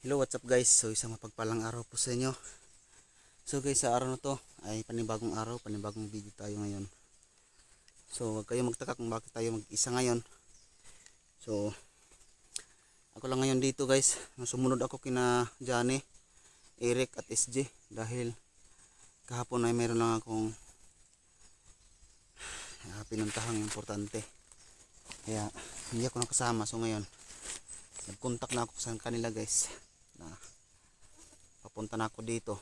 Hello, what's up guys? So isang mapagpalang araw po sa inyo. So guys, sa araw na to ay panibagong araw, panibagong video tayo ngayon. So huwag kayo magtaka kung bakit tayo mag-isa ngayon. So ako lang ngayon dito guys. Sumunod ako kina Johnny, Eric at SJ dahil kahapon ay meron lang akong pinuntahang importante. Kaya hindi ako nakasama. So ngayon nag-contact na ako sa kanila guys. Papunta na ako dito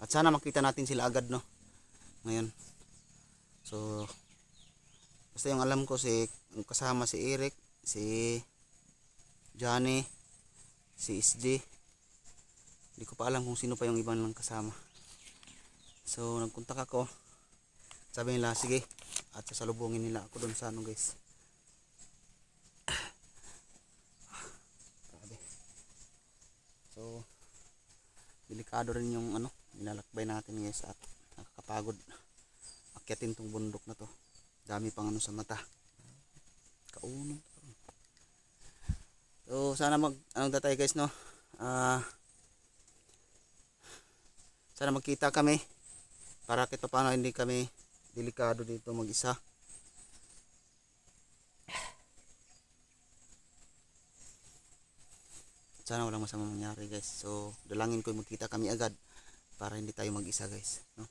at sana makita natin sila agad no ngayon. So basta yung alam ko kasama si Eric, si Johnny, si SJ. Hindi ko pa alam kung sino pa yung ibang lang kasama. So nagkontak ako, sabi nila sige at sasalubungin nila ako doon sa ano guys. So delikado rin yung ano nilalakbay natin guys at nakakapagod akyatin tong bundok na to. Dami pang ano sa mata, kaunong. So sana anong tatay guys no, sana magkita kami para kahit paano hindi kami delikado dito mag-isa. Sana walang masama mangyari guys. So dalangin ko magkita kami agad para hindi tayo mag-isa guys no?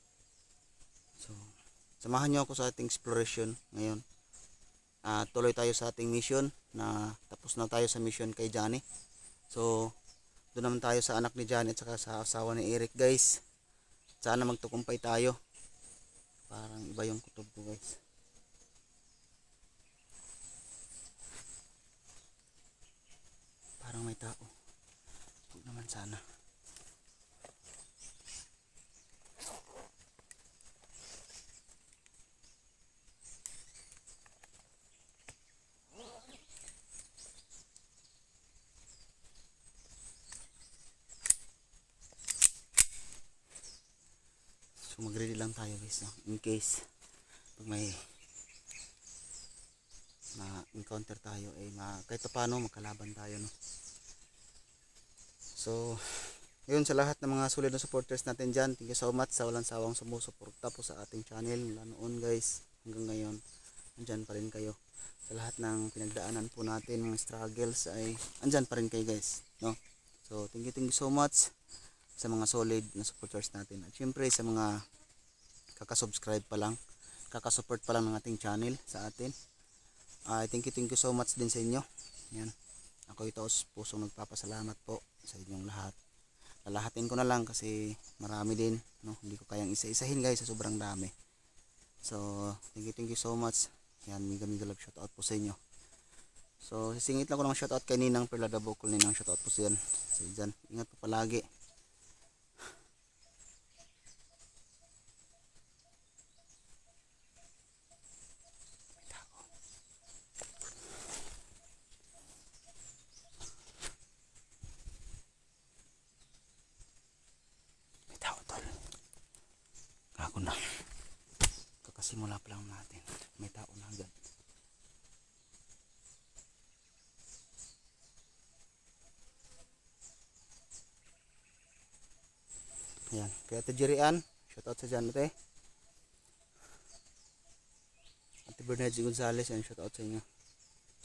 So samahan nyo ako sa ating exploration ngayon. Tuloy tayo sa ating mission na tapos na tayo sa mission kay Johnny. So doon naman tayo sa anak ni Johnny at saka sa asawa ni Eric guys. Sana magtukumpay tayo. Parang iba yung kutob ko guys. Parang may tao. Huwag naman sana. So mag-ready lang tayo guys no? In case pag may na-encounter tayo ay kahit paano magkalaban tayo no? So yun, sa lahat ng mga solid na supporters natin dyan, thank you so much sa walang sawang sumusuporta po sa ating channel mula noon guys hanggang ngayon. Andyan pa rin kayo. Sa lahat ng pinagdaanan po natin, mga struggles ay andyan pa rin kayo guys no? So thank you so much sa mga solid na supporters natin. At syempre sa mga kakasubscribe pa lang, kakasupport pa lang ng ating channel sa atin. Thank you so much din sa inyo. Yan. Ako ito pusong nagpapasalamat po sa inyong lahat. Lalahatin ko na lang kasi marami din no? Hindi ko kayang isa-isahin guys sa sobrang dami. So thank you so much. Yan, mega love shoutout po sa inyo. So sisingit lang ko ng shoutout kay Ninang Perla Dabokol. Ninang shoutout po sa yan. So dyan, ingat po palagi. Ako na. Kakasimula pa lang natin. May tao na agad. Ayan. Kaya Ate Jerian, shoutout sa dyan ate. Ate Bernadette Gonzales, ayan, shoutout sa inyo.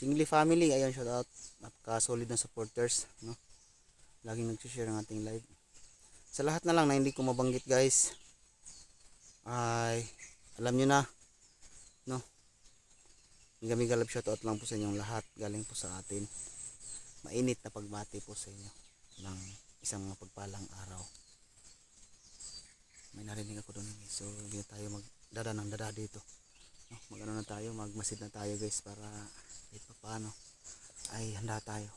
Singli family, ayan, shoutout. Napaka-solid na supporters. No? Laging nagsishare ng ating live. Sa lahat na lang na hindi ko mabanggit guys, ay alam nyo na no, mega love shoutout lang po sa inyong lahat, galing po sa atin. Mainit na pagbati po sa inyo ng isang mapagpalang araw. May narinig ako doon, so hindi na tayo magdada ng dada dito no? Magano na tayo, magmasid na tayo guys para kahit pa paano ay handa tayo.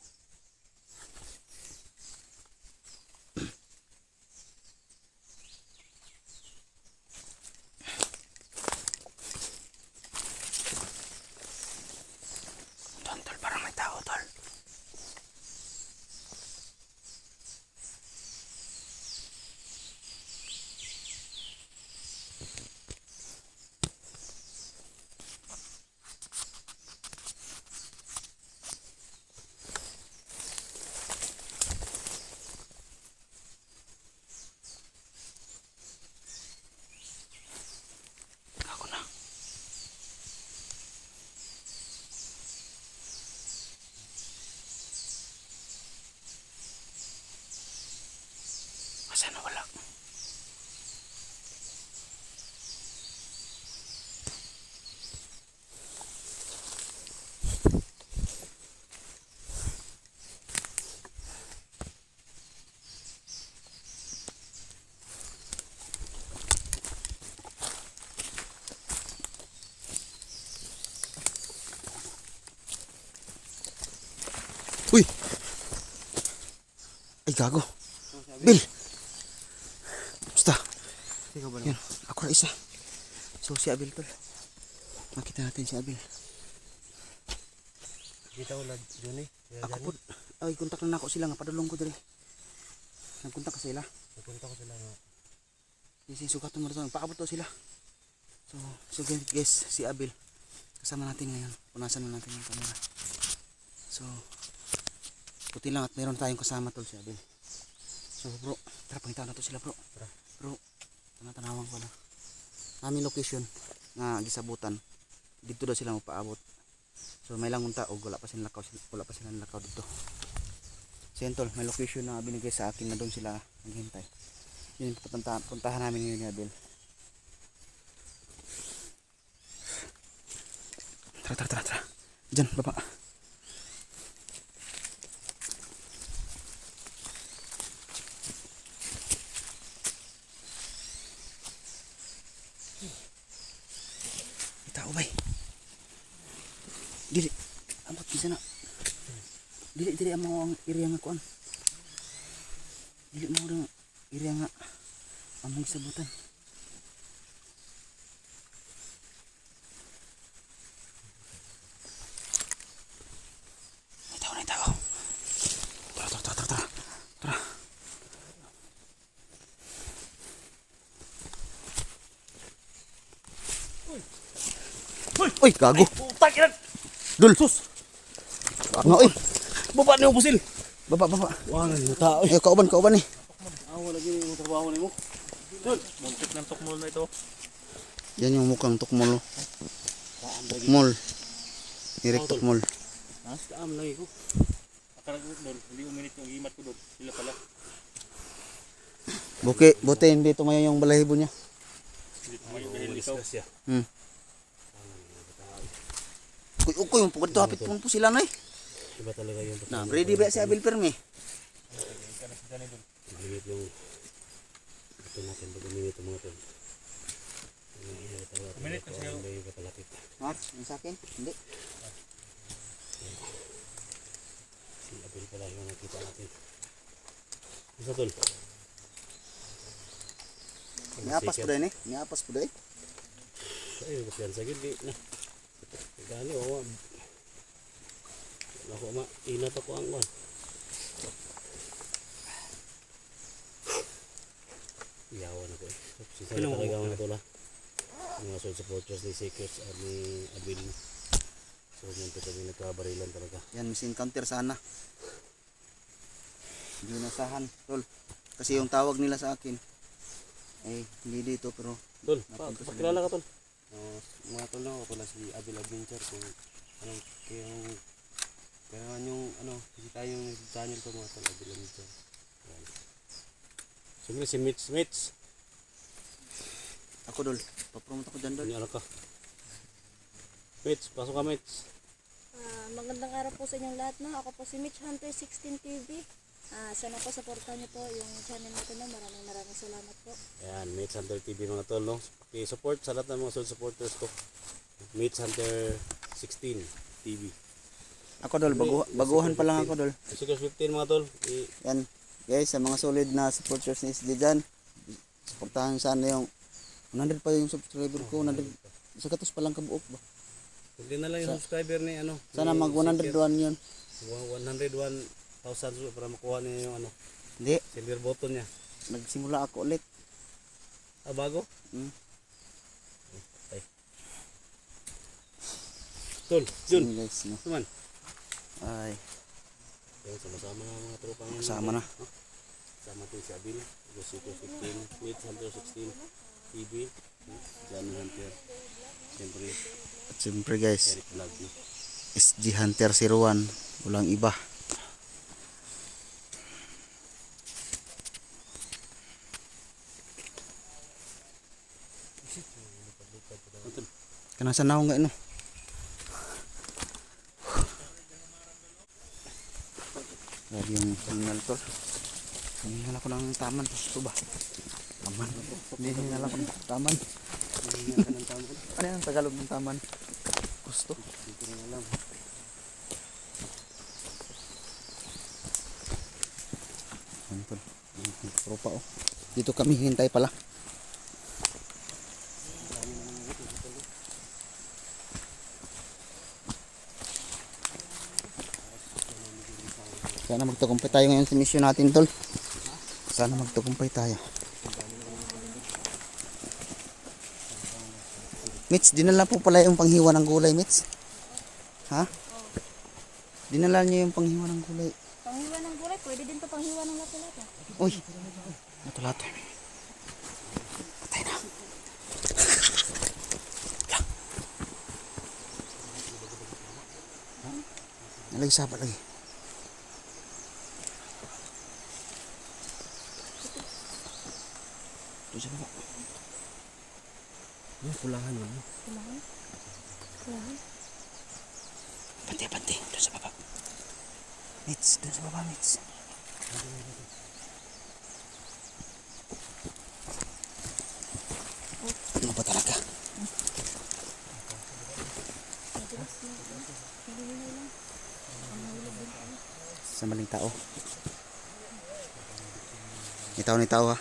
Sana wala. Uy! Ay, gago. Bill! Basta. Ikaw ba Yan, ako na isa. So, si Abil tol. Makita natin si Abil. Kita ko lang, Johnny. Ako po. Ay, kontak lang ako sila nga. Padulong ko dali. Nagkontak ka sila. Nagpunta ko sila nga. Kasi sukat mo ito. Paabot to sila. So guys, si Abil. Kasama natin ngayon. Punasan na natin yung camera. So, puti lang at meron tayong kasama tol si Abil. So bro, tara pakita na to sila bro. Bro, tanawang ko na. Aming location nga gisabutan. Dito daw sila magpaabot. So may lang unta og wala pa silang lakaw dito. So yun tol, may location na binigay sa akin na doon sila naghintay. Yun puntahan namin ngayon ni Abil. Tara. Diyan, baba. Tao bay. Dili. Ambot bisa na. Dili amo ang area nga kuan. Dili mo ang area nga among sabutan. May tao. Tara. Uy, gago. Putak yan! Dul. Sus. Nga oy. Baba niyo pusil! Baba. Wala na tao eh. Ay, kauban ni. Awa lagi yung trabaho ni mo. Dul! Muntik ng tukmol na ito. Yan yung mukhang tukmol. Tukmol. Direct tukmol. Taam lagi ko. Akala ko doon, hindi uminit yung himat ko doon. Sila pala. Buti hindi tumayo yung balahibo niya. Hindi tumayo dahil ikaw. Uy, yung pugad to hapit po sila na eh. Iba talaga yung Na, ready ba si Abil Perme? Malimit yung ito natin pag uminit yung mga ito. Uminit na siya. May kapalapit. Mark, yung sa akin? Hindi. Si Abil pala yung nakita natin. Isa tol. Niapas po dahil eh. Niapas po dahil. Ayun, kasi yan sa gildi na. Gani, awa. Ako ma, inat ako ang man. Iyawan ako eh. Sisa na talaga mga ito na. Mga soul supporters ni Secrets at ni Abil. So, munto kami nagkabarilan talaga. Yan, misencounter sana. Hindi nasahan, tol. Kasi yung tawag nila sa akin ay hindi dito pero Tol, pakilala ka tol. Mga tol lang ako pala si Abil Adventure kung anong kaya yung kita yung channel ko mga tol Abil Adventure. Siyempre si Mitch. ako dol. Papromote ako dyan dol. Ano ka? Mitch, pasok ka Mitch. Magandang araw po sa inyong lahat. No? Ako po si Mitch Hunter 16 TV. Sana po supportan niyo po yung channel natin. No? Maraming salamat po. Ayan, Mitch Hunter TV mga tol, no? I-support sa lahat ng mga soul supporters ko. Mitch Hunter 16 TV. Ako dol, baguhan pa lang ako dol. Secret 15 mga tol. Yan, guys, sa mga solid na supporters ni SJ dyan, supportahan sana yung 100 pa yung subscriber ko, 100, sa katos pa lang kabuok ba? Hindi na lang yung subscriber ni ano. Sana mag 101 yun. 101,000 para makuha niya yung ano, Hindi, silver button niya. nagsimula ako ulit. Bago? Hmm. Ay. Tol, Jun. Sige, guys, no? Naman. Ay, Yan, sama-sama na mga tropa ngayon. kasama na. Sama natin si Abil, Secret 15, Mitch Hunter 16 TV, John Hunter. Siyempre, At siyempre guys, Eric Vlog. No? SG Hunter 01, walang iba. Kanang sa naong nga no. Grabe yung signal tol. Hinihingal ako ng taman. Gusto ba? Taman. Hinihingal ako ng taman. Hinihingal ka ng tama. Ano yung Tagalog ng taman? Gusto. Hindi ko rin alam. Ano tol? Tropa oh. Dito kami hintay pala. Sana magtagumpay tayo ngayon sa mission natin tol. Sana magtagumpay tayo. Mitch, dinala po pala yung panghiwa ng gulay, Mitch. Ha? Dinala niyo yung panghiwa ng gulay. Panghiwa ng gulay, pwede din to panghiwa ng lato-lato. Uy, lato-lato. Patay na. Nalagay sabat lagi. Ito sa baba. Yung pulahan yun. Kailangan? Kailangan? Pante. Ito sa baba. Mitch, ito sa baba, Mitch. Ano ba talaga? Sa maling tao. Ni tao ha.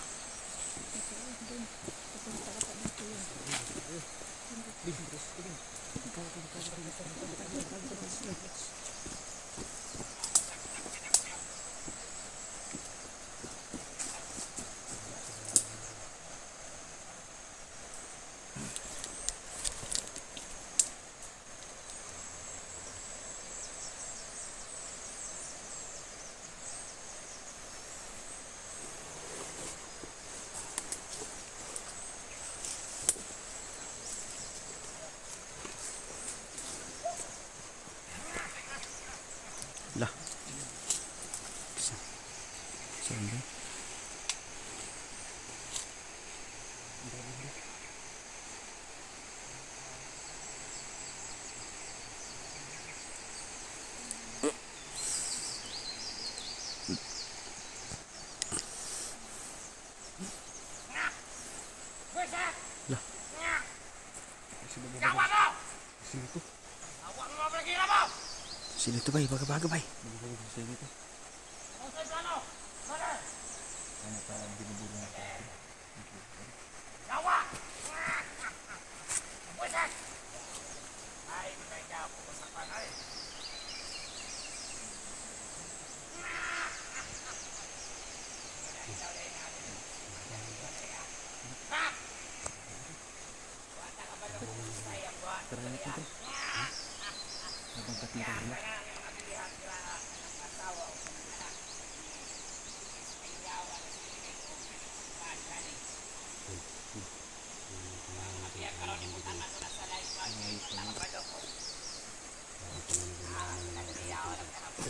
Lah. Saan ba? Sino ito bay? Baga-baga bay.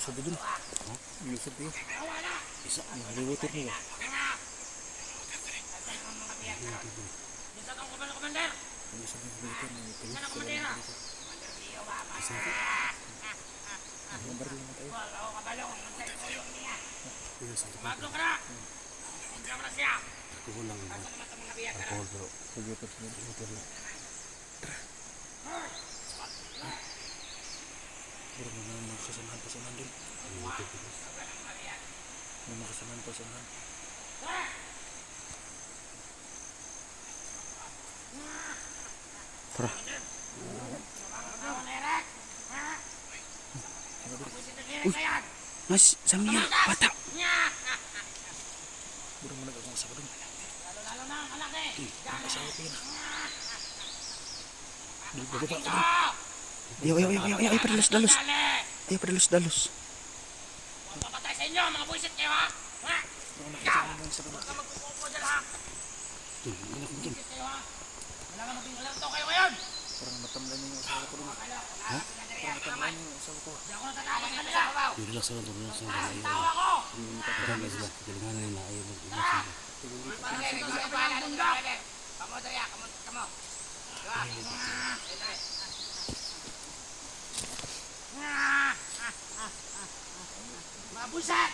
Sabi dun. Ilusot yun. Isa. Nakaliwater mo ba? Kulang na. Alcohol bro. Liwater lang. Pero may magsasamahan pa samahan dun. May magsasamahan pa samahan. Tara. Uy! Mas, Samia, bata! Burang mo nagagawang sa dun. Asawa ko yun. Bababa ka dun. Ayaw, padalos-dalos. Ayaw, padalos-dalos. Papatay sa inyo, mga buisit kayo ha! Ha? Ikaw! Huwag ka magpupupo dyan ha! Buisit kayo ha! Wala ka maging alam to kayo ngayon! Parang matamlay na yung asawa ko dun. Ha? Parang matamlay na yung asawa ko. Hindi ako natatawa sa kanila! Relax lang, relax lang. Tawa ko! Patanggal sila. Galingan na nila. Ayaw mag-relax sila. Pagkain ko sa iba ng mundo! Kamoto ya, kamoto! Mga buset!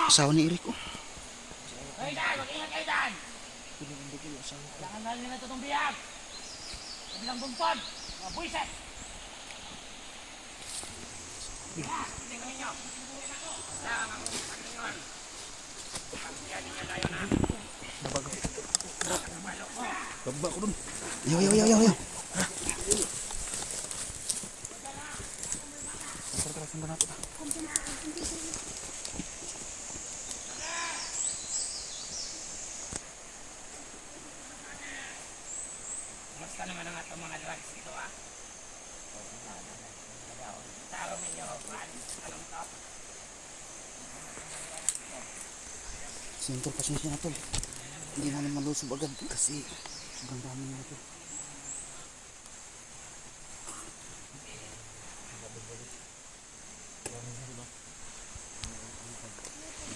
Asawa ni Eric, oh. Kayo dyan! Mag-ingat kayo dyan! Kailangan na nila ito itong biyag! Kabilang bumpon! Mga buset! Tingnan nyo! Kailangan ang Panginoon! Pagyan ninyo tayo na! Yo, yo, yo, yo, yo. Basta naman ang atong mga drugs dito ah. Taro ninyo, man. Anong top? Sintol, pasensya na tol. Hindi namin malusog agad kasi sobrang dami nila tol.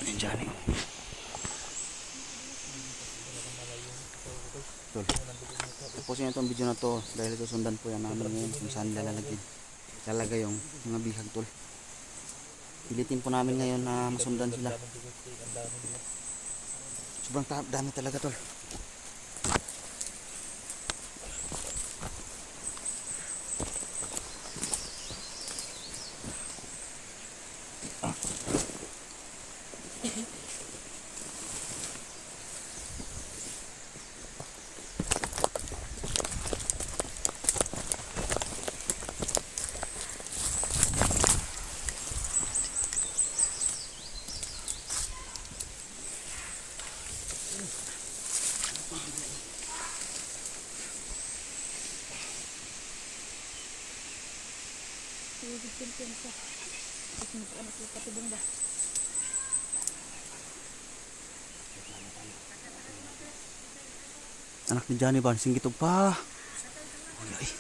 Ayun, Johnny. Tol. Tapusin itong video na to dahil susundan po yan namin ngayon kung saan lalagay yung mga bihag tol. Pilitin po namin ngayon na masundan sila. Sobrang dami talaga tol. Pinpin siya. Tapos ano siya patubong ba? Anak ni Johnny ba? Singgitog pa. Ay,